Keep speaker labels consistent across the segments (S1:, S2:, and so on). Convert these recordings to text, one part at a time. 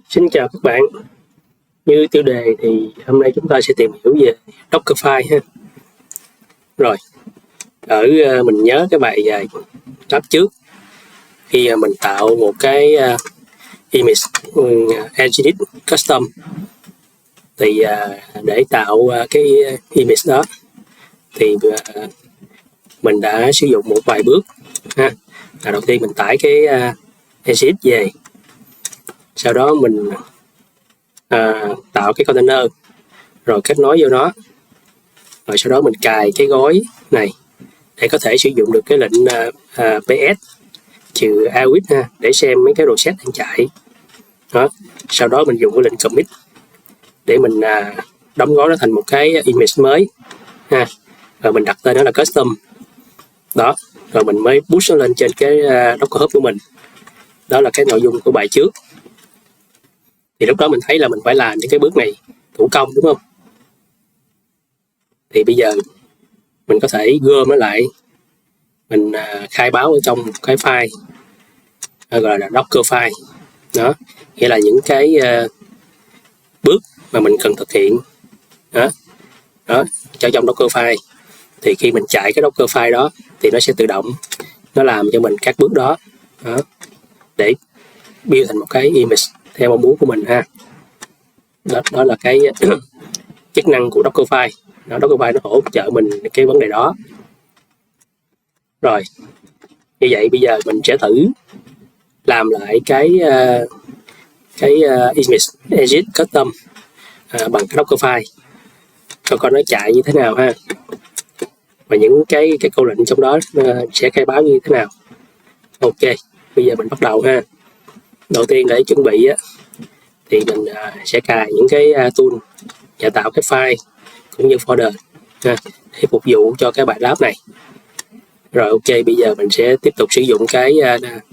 S1: Xin chào các bạn. Như tiêu đề thì hôm nay chúng ta sẽ tìm hiểu về Dockerfile ha. Rồi, mình nhớ cái bài lớp trước khi mình tạo một cái image Nginx custom thì để tạo cái image đó thì mình đã sử dụng một vài bước ha. Đầu tiên mình tải cái Nginx về, sau đó mình tạo cái container rồi kết nối vô nó, rồi sau đó mình cài cái gói này để có thể sử dụng được cái lệnh ps trừ await ha, để xem mấy cái reset đang chạy đó. Sau đó mình dùng cái lệnh commit để mình đóng gói nó thành một cái image mới ha, rồi mình đặt tên nó là custom đó, rồi mình mới push nó lên trên cái Docker Hub của mình. Đó là cái nội dung của bài trước. Thì lúc đó mình thấy là mình phải làm những cái bước này thủ công, đúng không? Thì bây giờ mình có thể gom nó lại, mình khai báo ở trong một cái file gọi là Dockerfile đó, nghĩa là những cái bước mà mình cần thực hiện đó cho trong Dockerfile. Thì khi mình chạy cái Dockerfile đó thì nó sẽ tự động nó làm cho mình các bước đó để build thành một cái image theo mong muốn của mình ha. Đó là cái chức năng của Dockerfile. Dockerfile nó hỗ trợ mình cái vấn đề đó. Rồi, như vậy bây giờ mình sẽ thử làm lại cái image Nginx custom bằng cái Dockerfile coi nó chạy như thế nào ha, và những cái câu lệnh trong đó sẽ khai báo như thế nào. Ok, bây giờ mình bắt đầu ha. Đầu tiên để chuẩn bị thì mình sẽ cài những cái tool và tạo cái file cũng như folder ha, để phục vụ cho cái bài lab này. Rồi ok, bây giờ mình sẽ tiếp tục sử dụng cái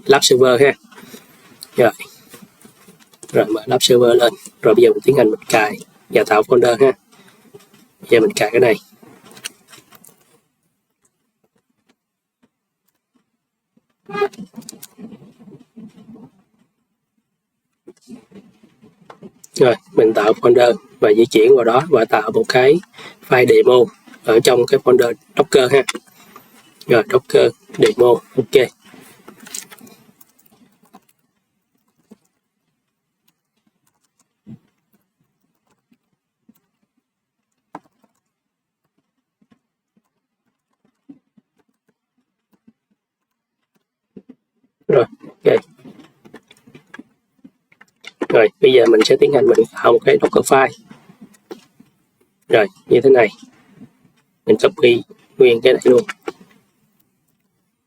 S1: lab server ha. Rồi mở lab server lên. Rồi bây giờ mình tiến hành mình cài và tạo folder ha. Bây giờ mình cài cái này. Rồi mình tạo folder và di chuyển vào đó và tạo một cái file demo ở trong cái folder Docker ha. Rồi Docker demo, ok. Rồi ok. Rồi bây giờ mình sẽ tiến hành mình tạo một cái Dockerfile. Rồi như thế này, mình copy nguyên cái này luôn,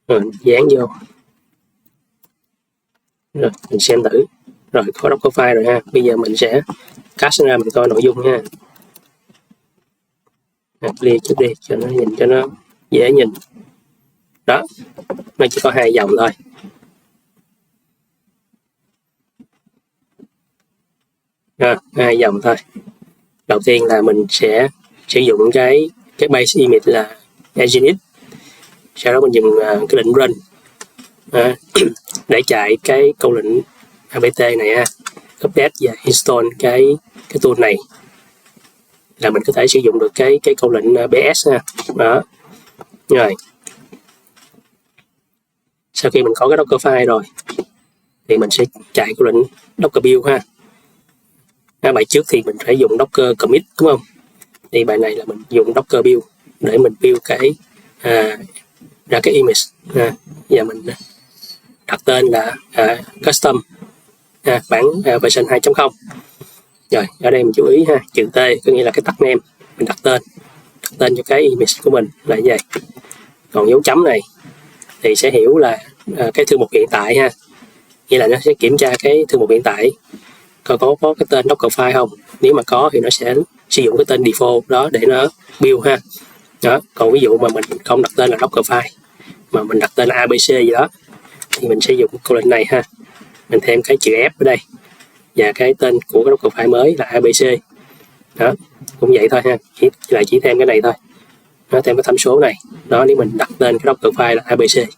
S1: rồi dán vô. Rồi mình xem thử. Rồi có Dockerfile rồi ha. Bây giờ mình sẽ cast ra mình coi nội dung ha. Clear trước đi cho nó nhìn cho nó dễ nhìn. Đó, nó chỉ có 2 dòng thôi. Hai dòng thôi. Đầu tiên là mình sẽ sử dụng cái base image là Nginx. Sau đó mình dùng cái lệnh run để chạy cái câu lệnh apt này ha, update và install cái tool này, là mình có thể sử dụng được cái câu lệnh ps ha. Đó. Rồi sau khi mình có cái Dockerfile rồi thì mình sẽ chạy câu lệnh docker build ha. Bài trước thì mình phải dùng docker commit, đúng không? Thì bài này là mình dùng docker build để mình build cái ra cái image và mình đặt tên là custom bản version 2.0. Rồi ở đây mình chú ý ha, chữ T có nghĩa là cái tag name, mình đặt tên cho cái image của mình là như vậy. Còn dấu chấm này thì sẽ hiểu là cái thư mục hiện tại ha, nghĩa là nó sẽ kiểm tra cái thư mục hiện tại coi có cái tên Dockerfile không. Nếu mà có thì nó sẽ sử dụng cái tên default đó để nó build ha. Đó. Còn ví dụ mà mình không đặt tên là Dockerfile mà mình đặt tên là ABC gì đó thì mình sẽ dùng câu lệnh này ha, mình thêm cái chữ F ở đây và cái tên của cái Dockerfile mới là ABC. Đó, cũng vậy thôi ha, chỉ thêm cái này thôi, nó thêm cái tham số này đó. Nếu mình đặt tên cái Dockerfile là ABC.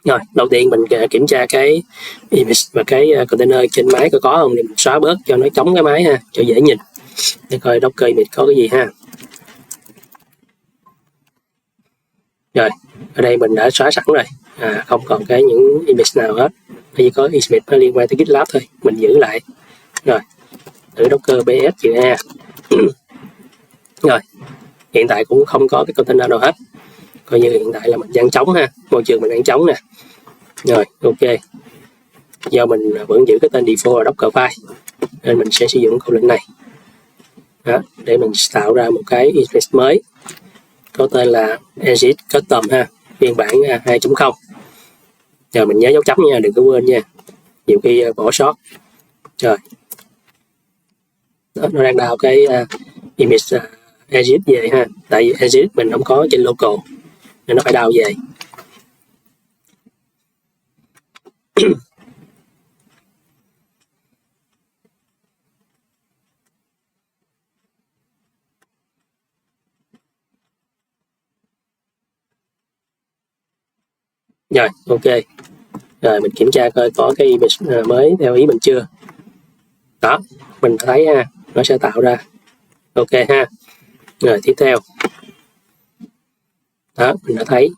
S1: Rồi đầu tiên mình kiểm tra cái image và cái container trên máy có không, thì mình xóa bớt cho nó chống cái máy ha, cho dễ nhìn để coi Docker image có cái gì ha. Rồi ở đây mình đã xóa sẵn rồi, không còn cái những image nào hết, chỉ có image nó liên quan tới GitLab thôi, mình giữ lại. Rồi thử Docker bs chữ A. Rồi hiện tại cũng không có cái container nào hết, coi như hiện tại là mình đang trống ha, môi trường mình đang trống nè. Rồi ok, do mình vẫn giữ cái tên default là Docker file nên mình sẽ sử dụng câu lệnh này đó, để mình tạo ra một cái image mới có tên là Exit Custom ha, phiên bản 2.0. Giờ mình nhớ dấu chấm nha, đừng có quên nha, nhiều khi bỏ sót. Rồi đó, nó đang đào cái image exit về ha, tại vì exit mình không có trên local nên nó phải đào về. Rồi ok, rồi mình kiểm tra coi có cái image mới theo ý mình chưa. Đó mình thấy ha, nó sẽ tạo ra. Ok ha. Rồi tiếp theo đó, mình đã thấy.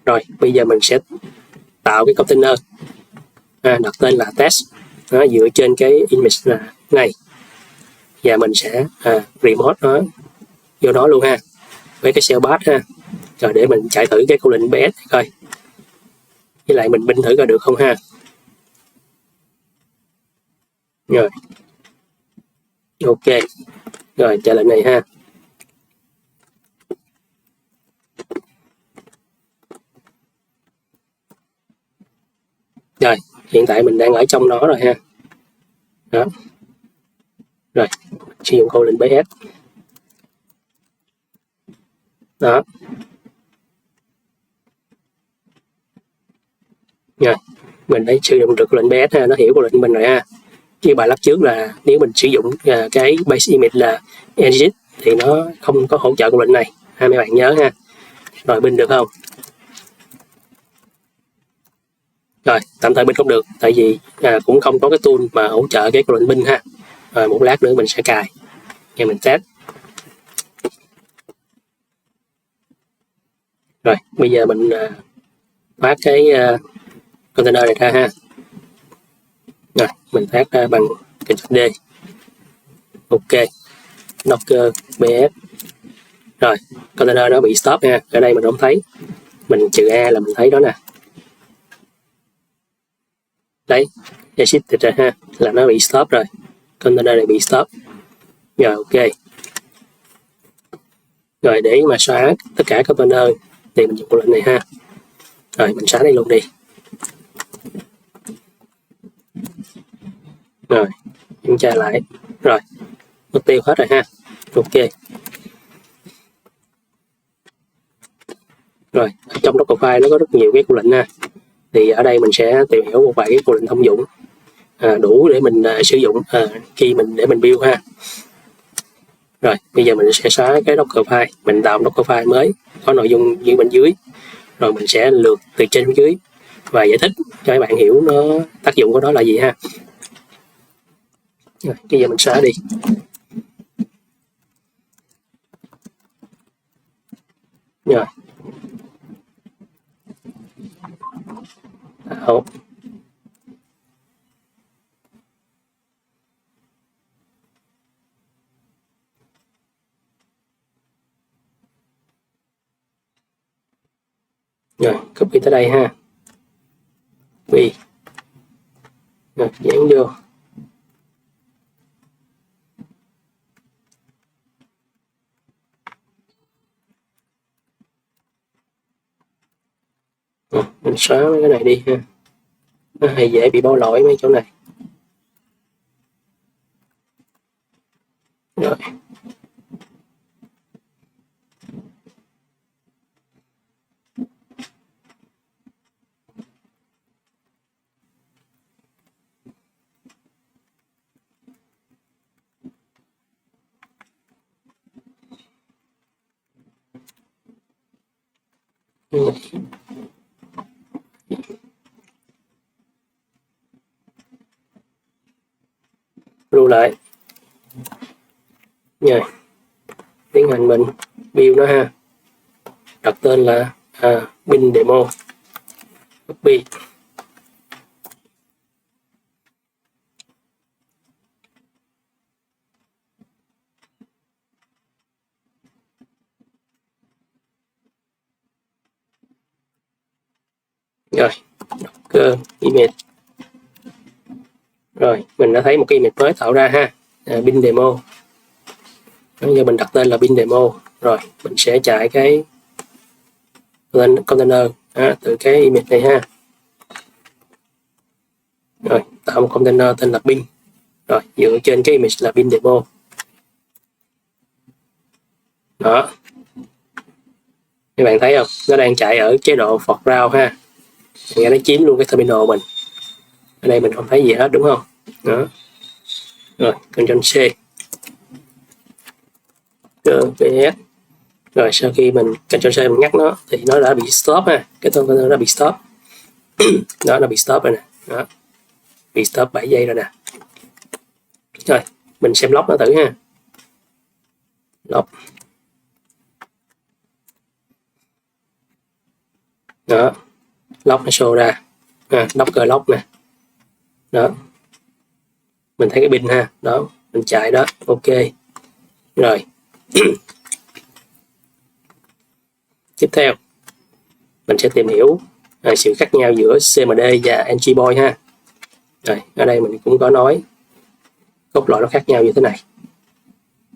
S1: Rồi bây giờ mình sẽ tạo cái container đặt tên là test đó, dựa trên cái image này, và mình sẽ remote nó vô đó luôn ha, với cái shell bash ha. Rồi để mình chạy thử cái câu lệnh bs coi, với lại mình binh thử coi được không ha. Rồi ok, rồi chạy lệnh này ha. Rồi hiện tại mình đang ở trong đó rồi ha. Đó rồi sử dụng câu lệnh bs đó. Rồi mình đã sử dụng được câu lệnh bs ha, nó hiểu câu lệnh mình rồi ha. Như bài lắp trước là nếu mình sử dụng cái base image là exit thì nó không có hỗ trợ câu lệnh này ha, mấy bạn nhớ ha. Rồi binh được không? Rồi tạm thời binh không được, tại vì cũng không có cái tool mà hỗ trợ cái câu lệnh binh ha. Rồi một lát nữa mình sẽ cài và mình test. Rồi bây giờ mình phát cái container này ra ha. Rồi mình phát ra bằng Ctrl D. Ok, Docker bs. Rồi container nó bị stop ha, ở đây mình không thấy, mình trừ A là mình thấy đó nè. Đấy, exit ra ha, là nó bị stop rồi, container này bị stop. Rồi ok, rồi để mà xóa tất cả container thì mình dùng câu lệnh này ha. Rồi mình xóa đây luôn đi. Rồi kiểm tra lại. Rồi mất tiêu hết rồi ha. Ok, rồi trong Dockerfile nó có rất nhiều cái câu lệnh ha, thì ở đây mình sẽ tìm hiểu một vài cái câu lệnh thông dụng đủ để mình sử dụng khi mình để mình build ha. Rồi bây giờ mình sẽ xóa cái Dockerfile, mình tạo một Dockerfile mới có nội dung như bên dưới, rồi mình sẽ lượt từ trên xuống dưới và giải thích cho các bạn hiểu nó tác dụng của nó là gì ha. Rồi bây giờ mình xóa đi. Rồi hộp. Rồi copy tới đây ha. Copy. Rồi dán vô. Rồi, mình xóa mấy cái này đi ha, nó hay dễ bị bỏ lỗi mấy chỗ này. Rồi lưu lại. Rồi tiến hành mình build nó ha, đặt tên là bin demo, copy. Rồi Docker image. Rồi mình đã thấy một cái image mới tạo ra ha, bin demo. Bây giờ mình đặt tên là bin demo. Rồi mình sẽ chạy cái container từ cái image này ha. Rồi tạo một container tên là bin. Rồi dựa trên cái image là bin demo. Đó, các bạn thấy không, nó đang chạy ở chế độ foreground ha, nghe nó chiếm luôn cái terminal mình. Ở đây mình không thấy gì hết đúng không? Đó. Rồi Ctrl C, PS. Rồi sau khi mình Ctrl C mình nhắc nó thì nó đã bị stop ha, cái container đã bị stop. Đó, nó bị stop rồi nè. Đó, bị stop 7 giây rồi nè. Rồi mình xem log nó thử ha. Log. Đó, log nó show ra Docker log nè. Đó, mình thấy cái pin ha. Đó, mình chạy đó, ok. Rồi tiếp theo mình sẽ tìm hiểu sự khác nhau giữa CMD và Ansible ha. Rồi ở đây mình cũng có nói cốt lõi nó khác nhau như thế này,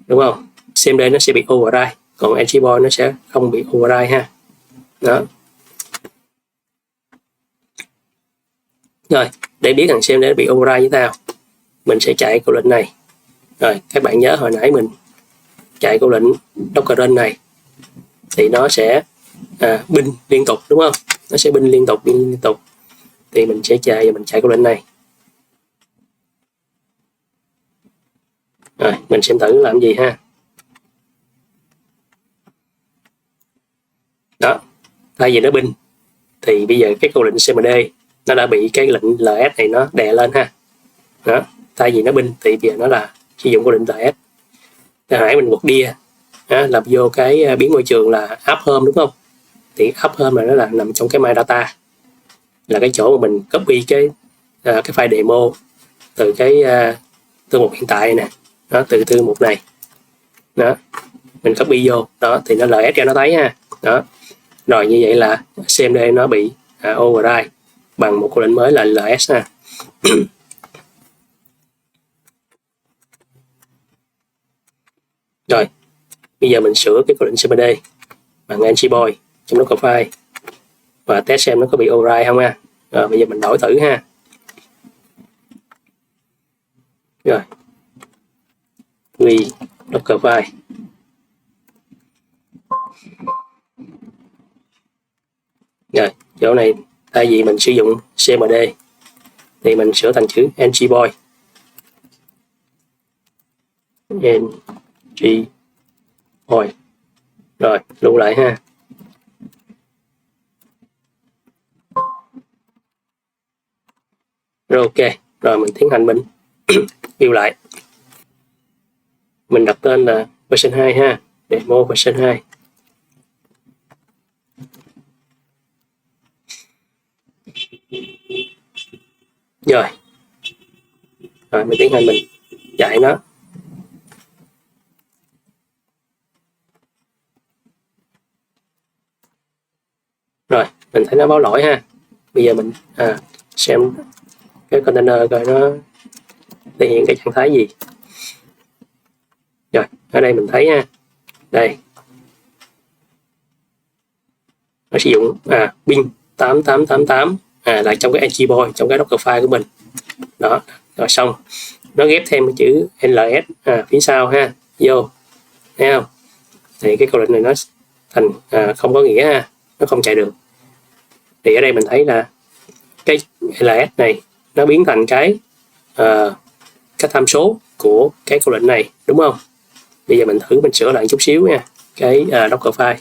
S1: đúng không? CMD nó sẽ bị override, còn Ansible nó sẽ không bị override ha. Đó. Rồi để biết thằng CMD bị override như thế nào, mình sẽ chạy câu lệnh này. Rồi các bạn nhớ hồi nãy mình chạy câu lệnh Docker run này thì nó sẽ bin liên tục đúng không? Nó sẽ bin liên tục thì mình sẽ chạy câu lệnh này. Rồi mình xem thử làm gì ha. Đó, thay vì nó bin thì bây giờ cái câu lệnh cmd nó đã bị cái lệnh ls này nó đè lên ha. Đó, thay vì nó bin thì bây giờ nó là sử dụng câu lệnh ls. Hồi nãy mình quật dia làm vô cái biến môi trường là app home đúng không? Thì app home này nó là nằm trong cái my data, là cái chỗ mà mình copy cái file demo từ cái thư mục hiện tại nè. Đó, từ thư mục này. Đó, mình copy vô đó thì nó ls cho nó thấy ha. Đó, rồi như vậy là cmd nó bị override bằng một câu lệnh mới là ls ha. Rồi bây giờ mình sửa cái câu lệnh cmd bằng Ansible trong Dockerfile và test xem nó có bị override không ha. Rồi bây giờ mình đổi thử ha. Rồi vì Dockerfile. Rồi chỗ này thay vì mình sử dụng cmd thì mình sửa thành chữ Ansible. Rồi lưu lại ha. Rồi ok, rồi mình tiến hành mình build lại. Mình đặt tên là version 2 ha, demo version 2. Rồi mình tiến hành mình chạy nó. Rồi mình thấy nó báo lỗi ha. Bây giờ mình xem cái container coi nó thể hiện cái trạng thái gì. Rồi ở đây mình thấy ha, đây nó sử dụng bin 8888 là trong cái Ansible, trong cái Dockerfile của mình. Đó, rồi xong nó ghép thêm cái chữ ls phía sau ha, vô, thấy không? Thì cái câu lệnh này nó thành không có nghĩa ha, nó không chạy được. Thì ở đây mình thấy là cái ls này nó biến thành cái tham số của cái câu lệnh này đúng không? Bây giờ mình thử mình sửa lại chút xíu nha, cái Dockerfile.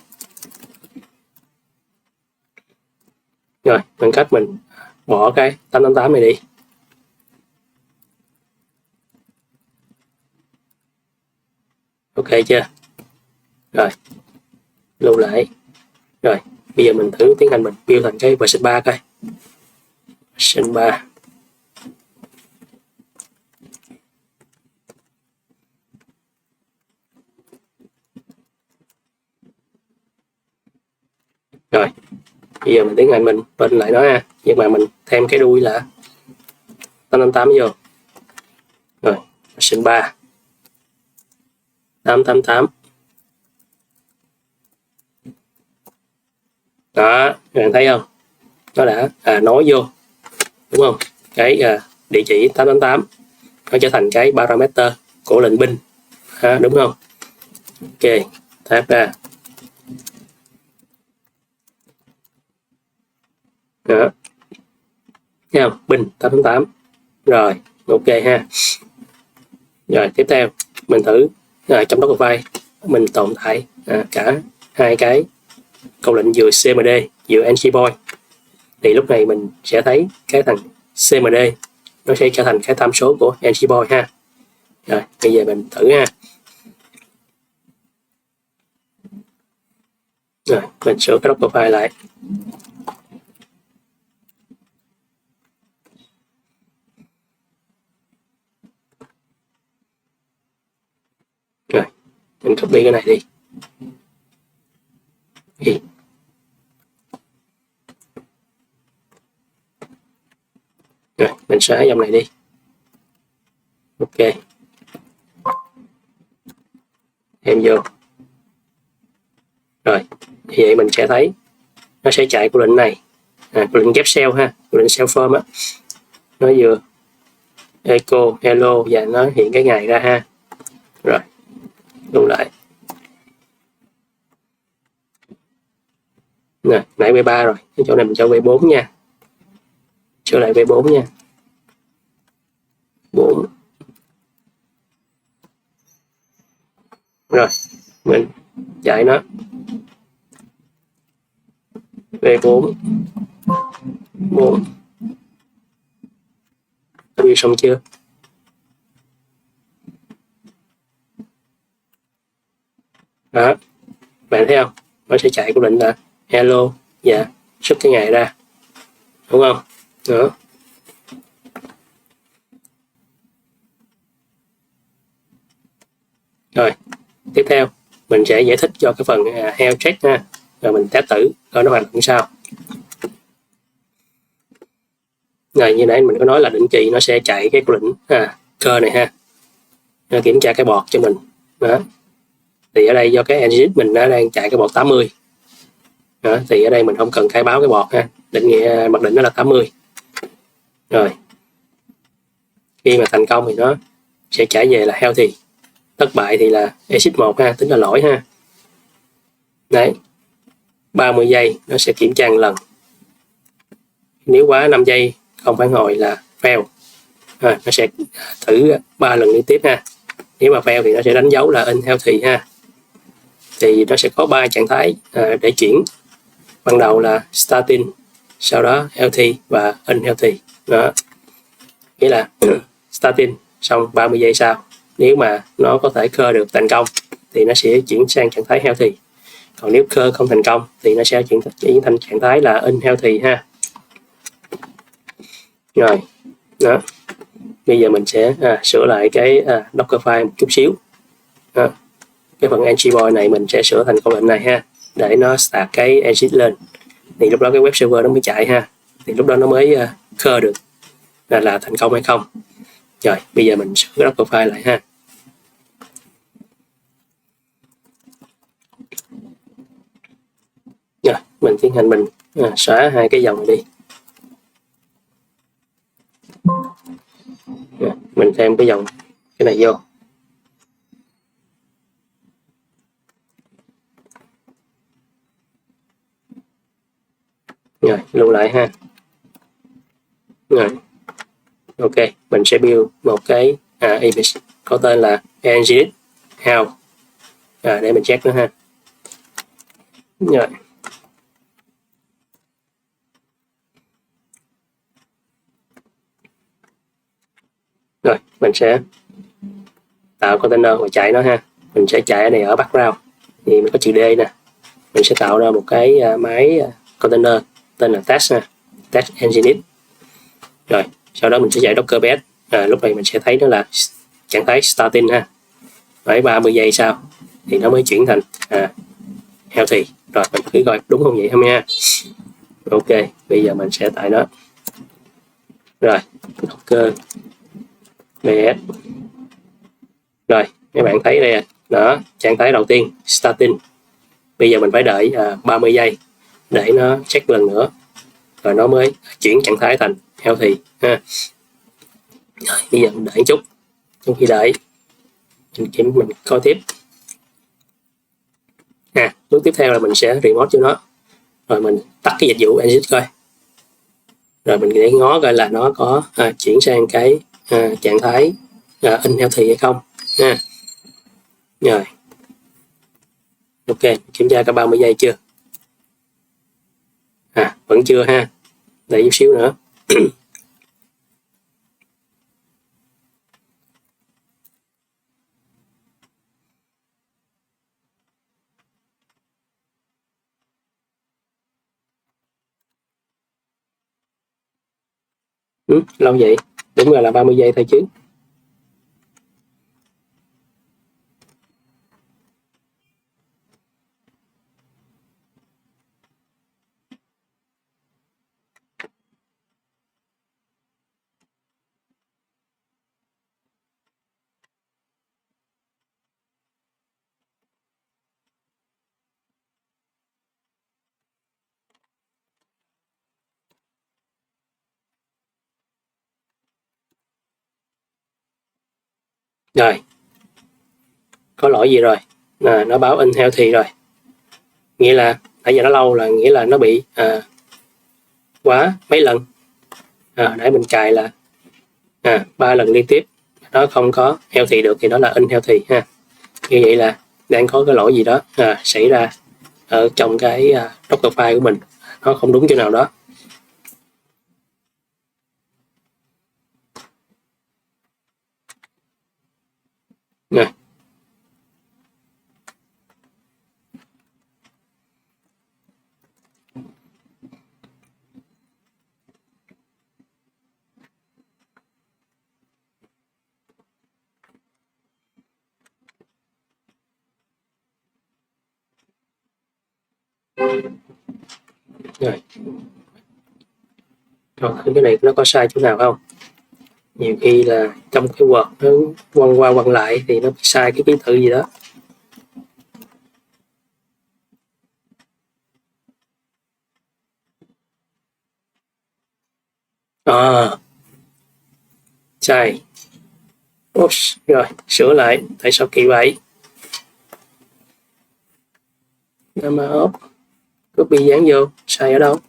S1: Rồi bằng cách mình bỏ cái 888 này đi. Ok chưa? Rồi, lưu lại. Rồi, bây giờ mình thử tiến hành mình build thành cái version 3 coi. Version 3. Rồi, bây giờ mình tiến hành mình bên lại nó ha, nhưng mà mình thêm cái đuôi là 888 vô. Rồi, version 3 888. Đó, các bạn thấy không? Nó đã nối vô, đúng không? Cái địa chỉ 888 nó trở thành cái parameter của lệnh bin, đúng không? Ok, tab ra. Đó, thấy không? Bin 888. Rồi, ok ha. Rồi, tiếp theo mình thử trong Dockerfile mình tồn tại cả hai cái câu lệnh vừa cmd vừa ngboy. Thì lúc này mình sẽ thấy cái thằng cmd nó sẽ trở thành cái tham số của ngboy ha. Rồi, bây giờ mình thử ha. Rồi, mình sửa cái Dockerfile lại. Rồi, mình copy cái này đi. Rồi, mình xóa dòng này đi. Ok. Thêm vô. Rồi, như vậy mình sẽ thấy nó sẽ chạy của lệnh này. Của lệnh get shell ha, của lệnh shell form á. Nó vừa echo hello và nó hiện cái ngày ra ha. Rồi, lưu lại. Nè, nãy V3 rồi, cái chỗ này mình cho V4 nha. Trở lại V4 nha. 4. Rồi, mình chạy nó. V4. 4. Build xong chưa? Đó, bạn thấy không? Nó sẽ chạy của lệnh là hello và xuất cái ngày ra, đúng không? Đó. Rồi, tiếp theo mình sẽ giải thích cho cái phần health check ha, rồi mình test thử coi nó hoạt động sao. Rồi, như nãy mình có nói là định kỳ nó sẽ chạy cái lệnh cơ này ha, nó kiểm tra cái bọt cho mình. Đó. Thì ở đây do cái engine mình nó đang chạy cái bọt 80. Đó, thì ở đây mình không cần khai báo cái bọt ha, định nghĩa mặc định nó là 80. Rồi, khi mà thành công thì nó sẽ trả về là healthy, thất bại thì là exit 1 ha, tính là lỗi ha. Đấy, 30 giây nó sẽ kiểm tra một lần, nếu quá 5 giây không phản hồi là fail. Nó sẽ thử 3 lần liên tiếp ha. Nếu mà fail thì nó sẽ đánh dấu là unhealthy ha. Thì nó sẽ có 3 trạng thái để chuyển. Ban đầu là starting, sau đó healthy và unhealthy. Đó, nghĩa là starting xong 30 giây sau, nếu mà nó có thể clear được thành công thì nó sẽ chuyển sang trạng thái healthy. Còn nếu clear không thành công thì nó sẽ chuyển thành trạng thái là unhealthy ha. Rồi, đó. Bây giờ mình sẽ sửa lại cái Dockerfile một chút xíu. Đó. Cái phần ngboy này mình sẽ sửa thành câu lệnh này ha, để nó start cái engine lên. Thì lúc đó cái web server nó mới chạy ha. Thì lúc đó nó mới clear được là thành công hay không. Rồi, bây giờ mình sửa cái Dockerfile lại ha. Rồi, mình tiến hành mình xóa hai cái dòng này đi. Rồi, mình thêm cái dòng cái này vô. Rồi, lưu lại ha. Rồi, ok, mình sẽ build một cái image có tên là ngedit how để mình check nó ha. Rồi, rồi mình sẽ tạo container và chạy nó ha. mình sẽ chạy ở này ở background, thì mình có chữ D nè, mình sẽ tạo ra một cái máy container tên là test nha, test Nginx. Rồi sau đó mình sẽ chạy Docker PS. Lúc này mình sẽ thấy nó là trạng thái starting ha, phải 30 giây sau thì nó mới chuyển thành healthy. Rồi mình cứ coi đúng không vậy không nha. Ok, bây giờ mình sẽ tải nó. Rồi Docker PS. Rồi các bạn thấy đây đó, trạng thái đầu tiên starting. Bây giờ mình phải đợi 30 giây để nó check lần nữa, rồi nó mới chuyển trạng thái thành healthy ha. Rồi, bây giờ mình đợi một chút. Trong khi đợi mình coi tiếp. Bước tiếp theo là mình sẽ remote cho nó, rồi mình tắt cái dịch vụ Nginx coi, rồi mình để ngó coi là nó có chuyển sang cái trạng thái unhealthy hay không ha. Rồi ok, kiểm tra cả 30 giây chưa. Vẫn chưa ha, đợi chút xíu nữa. Lâu vậy, đúng là 30 giây thôi chứ. Rồi có lỗi gì rồi, nó báo unhealthy rồi, nghĩa là nãy giờ nó lâu là nghĩa là nó bị quá mấy lần. Để mình cài là 3 lần liên tiếp nó không có healthy được thì đó là unhealthy ha. Như vậy là đang có cái lỗi gì đó xảy ra ở trong cái Docker file của mình, nó không đúng chỗ nào đó. Rồi. Rồi. Rồi cái này nó có sai chỗ nào không? Nhiều khi là trong cái Word nó quăng qua quăng lại thì nó bị sai cái ký tự gì đó. Sai. Oops, rồi sửa lại, tại sao kỳ vậy? Gamma off, copy dán vô, sai ở đâu?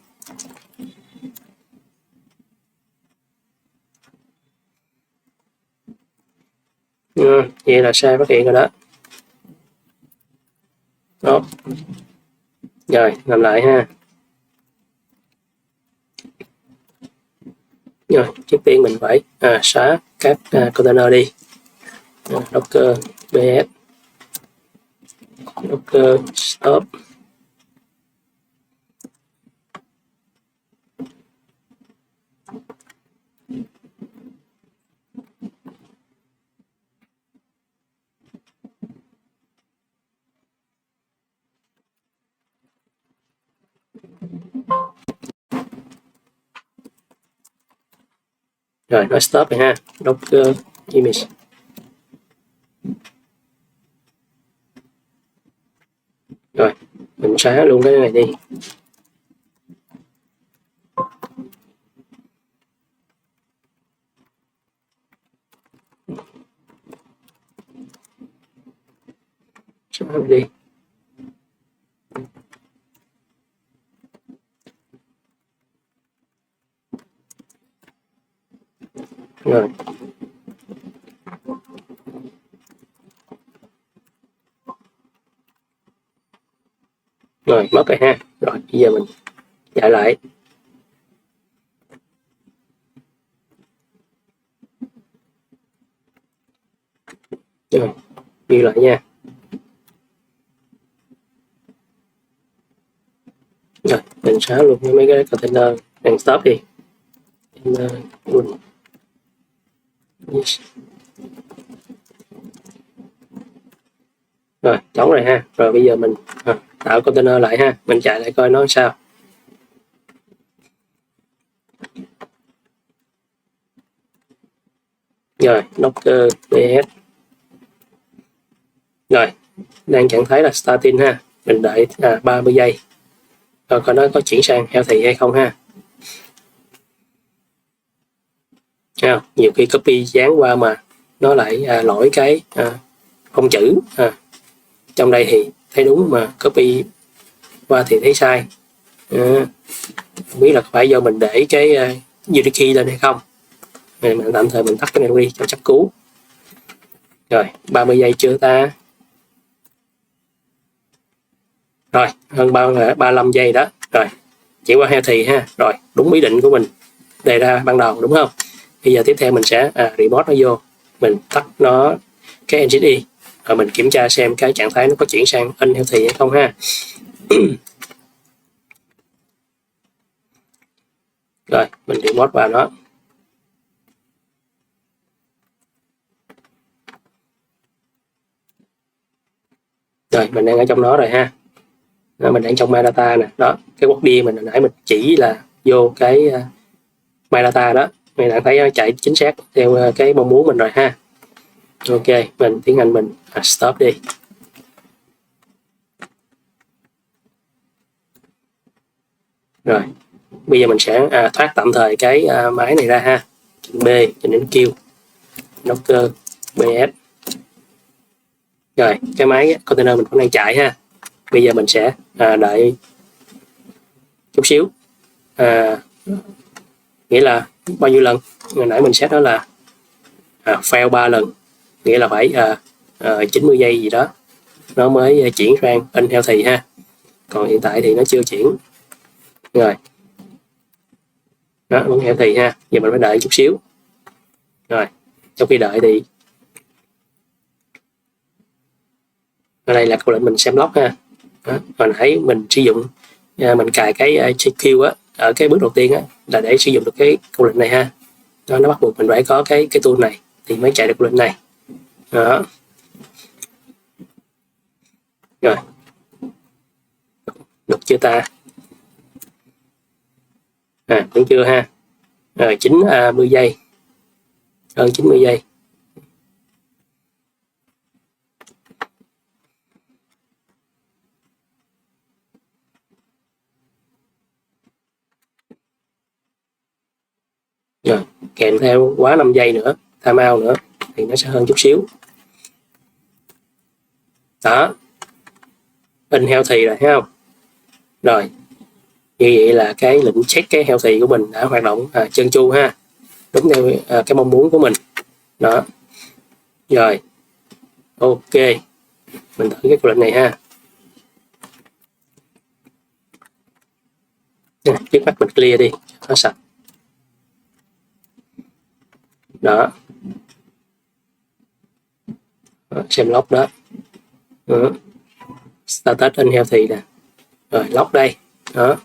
S1: Vậy là sai phát hiện rồi đó. Đó. Rồi làm lại ha. Rồi trước tiên mình phải xóa các container đi. Docker bs, Docker stop. Rồi nó stop rồi ha. Docker image. Rồi mình xóa luôn cái này đi. Xóa đi. Rồi. Rồi mất rồi ha. Rồi bây giờ mình chạy lại. Rồi ghi lại nha. mình xóa luôn mấy cái container and stop đi. Yes. Rồi đóng rồi ha. Rồi bây giờ mình tạo container lại ha, mình chạy lại coi nó sao. Rồi Docker ps. Rồi đang trạng thái là starting ha, mình đợi 30 giây rồi coi nó có chuyển sang healthy hay không ha. Nhiều khi copy dán qua mà nó lại lỗi cái phông chữ. Trong đây thì thấy đúng mà copy qua thì thấy sai. Không biết là phải do mình để cái user key lên hay không. Mình tạm thời mình tắt cái này đi cho chắc cú. Rồi 30 giây chưa ta? Rồi hơn 35 giây đó. Rồi chuyển qua healthy ha. Rồi đúng ý định của mình đề ra ban đầu đúng không? Bây giờ tiếp theo mình sẽ report nó vô, mình tắt nó cái exit đi, rồi mình kiểm tra xem cái trạng thái nó có chuyển sang unhealthy hay không ha. Rồi mình report vào nó. Rồi mình đang ở trong nó rồi ha. Đó, mình đang trong metadata nè. Đó, cái body mình hồi nãy mình chỉ là vô cái metadata đó. Mình đã thấy nó chạy chính xác theo cái mong muốn mình rồi ha. Ok, mình tiến hành mình stop đi. Rồi, bây giờ mình sẽ thoát tạm thời cái máy này ra ha. B cho đến Q. Docker BS. Rồi, cái máy container mình vẫn đang chạy ha. Bây giờ mình sẽ đợi chút xíu. Nghĩa là bao nhiêu lần? Hồi nãy mình set đó là fail 3 lần. Nghĩa là phải 90 giây gì đó nó mới chuyển sang unhealthy ha. Còn hiện tại thì nó chưa chuyển. Rồi. Đó, vẫn healthy ha. Giờ mình phải đợi chút xíu. Rồi, trong khi đợi thì ở đây là câu lệnh mình xem log ha. Đó, hồi nãy mình sử dụng mình cài cái JQ á ở cái bước đầu tiên á là để sử dụng được cái câu lệnh này ha. Đó, nó bắt buộc mình phải có cái tool này thì mới chạy được câu lệnh này. Đó. Rồi. Được chưa ta? Vẫn chưa ha. Rồi 90 giây. Hơn 90 giây. Rồi, kèm theo quá 5 giây nữa, time out nữa thì nó sẽ hơn chút xíu. Đó. Unhealthy rồi thấy không? Rồi. Như vậy là cái lệnh check cái healthy của mình đã hoạt động trơn tru ha. Đúng theo cái mong muốn của mình. Đó. Rồi. Ok. Mình thử cái lệnh này ha. Trước mắt mình clear đi, nó sạch. Đó. Xem log đó. Status unhealthy nè. Rồi log đây. Đó.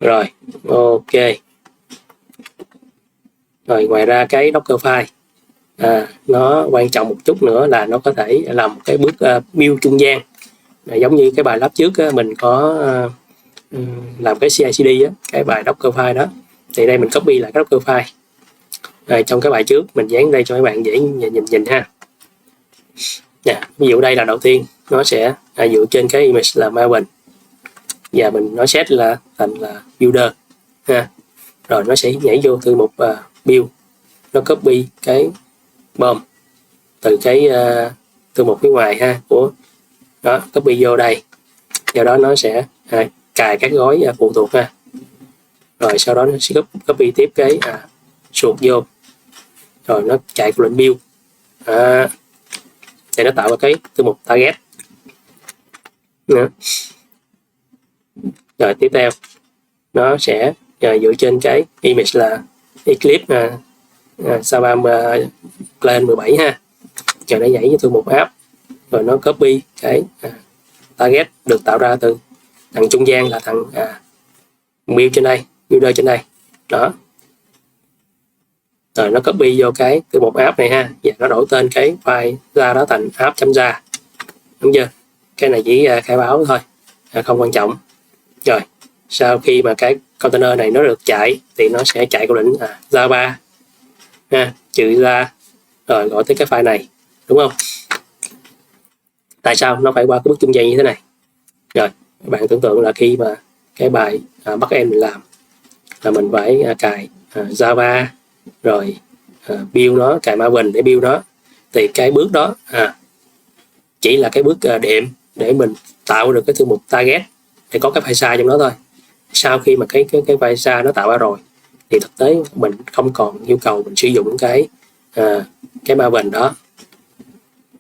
S1: Rồi, ok. Rồi ngoài ra cái Docker file nó quan trọng một chút nữa là nó có thể làm cái bước build trung gian. Giống như cái bài lab trước mình có làm cái CI/CD cái bài Docker file đó. Thì đây mình copy lại cái Docker file. Trong cái bài trước mình dán đây cho các bạn dễ nhìn ha. Ví dụ đây là đầu tiên nó sẽ dựa trên cái image là Maven và mình nó set là thành là builder ha. Rồi nó sẽ nhảy vô thư mục build, nó copy cái bomb từ cái thư mục phía ngoài ha của đó, copy vô đây, do đó nó sẽ cài các gói phụ thuộc ha. Rồi sau đó nó sẽ copy tiếp cái suột vô, rồi nó chạy lệnh build để nó tạo ra cái thư mục target. Rồi tiếp theo nó sẽ dựa trên cái image là Eclipse Sabam Plan 17 ha. rồi nó nhảy thư mục app, rồi nó copy cái target được tạo ra từ thằng trung gian là thằng build trên đây, builder trên đây đó, rồi nó copy vô cái thư mục app này ha, và nó đổi tên cái file ra đó thành app.ra, đúng chưa? Cái này chỉ khai báo thôi, không quan trọng. Rồi sau khi mà cái container này nó được chạy thì nó sẽ chạy câu lệnh Java ha, trừ ra rồi gọi tới cái file này, đúng không? Tại sao nó phải qua cái bước trung gian như thế này? Rồi các bạn tưởng tượng là khi mà cái bài backend mình làm là mình phải cài Java, rồi build nó, cài Maven để build nó, thì cái bước đó chỉ là cái bước đệm để mình tạo được cái thư mục target để có cái file size trong đó thôi. Sau khi mà cái file size nó tạo ra rồi thì thực tế mình không còn nhu cầu mình sử dụng cái Maven đó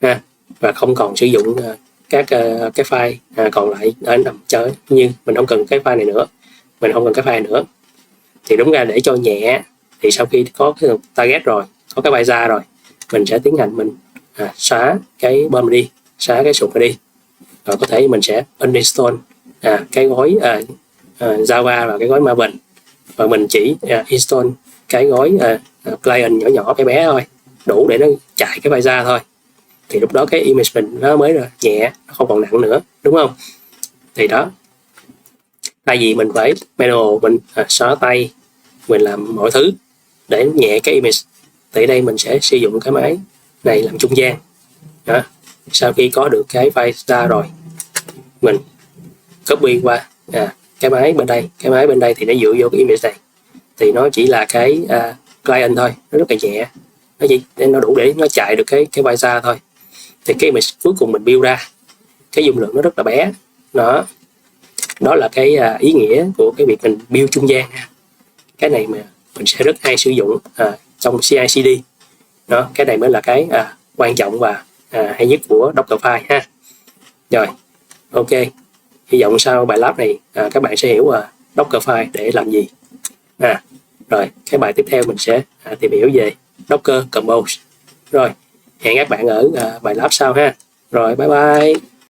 S1: ha, và không còn sử dụng các cái file còn lại ở nằm chơi, như mình không cần cái file này nữa, mình không cần cái file nữa. Thì đúng ra để cho nhẹ thì sau khi có cái target rồi, có cái file ra rồi, mình sẽ tiến hành mình xóa cái bomb đi, xóa cái sụp đi, rồi có thể mình sẽ uninstall cái gói Java và cái gói Maven, và mình chỉ install cái gói client nhỏ nhỏ bé bé thôi, đủ để nó chạy cái file ra thôi. Thì lúc đó cái image mình nó mới là nhẹ, nó không còn nặng nữa, đúng không? Thì đó, thay vì mình phải manual mình xóa tay, mình làm mọi thứ để nhẹ cái image, thì đây mình sẽ sử dụng cái máy này làm trung gian đó. Sau khi có được cái file ra rồi, mình copy qua cái máy bên đây, cái máy bên đây thì nó dựa vô cái image này, thì nó chỉ là cái client thôi, nó rất là nhẹ, nó đủ để nó chạy được cái file ra thôi. Thì cái image cuối cùng mình build ra, cái dung lượng nó rất là bé đó là cái ý nghĩa của cái việc mình build trung gian. Cái này mà mình sẽ rất hay sử dụng trong CI/CD đó. Cái này mới là cái quan trọng và hay nhất của Dockerfile ha. Rồi, ok, hy vọng sau bài lab này các bạn sẽ hiểu Dockerfile để làm gì. Rồi cái bài tiếp theo mình sẽ tìm hiểu về Docker Compose. Rồi hẹn các bạn ở bài lab sau ha. Rồi bye bye.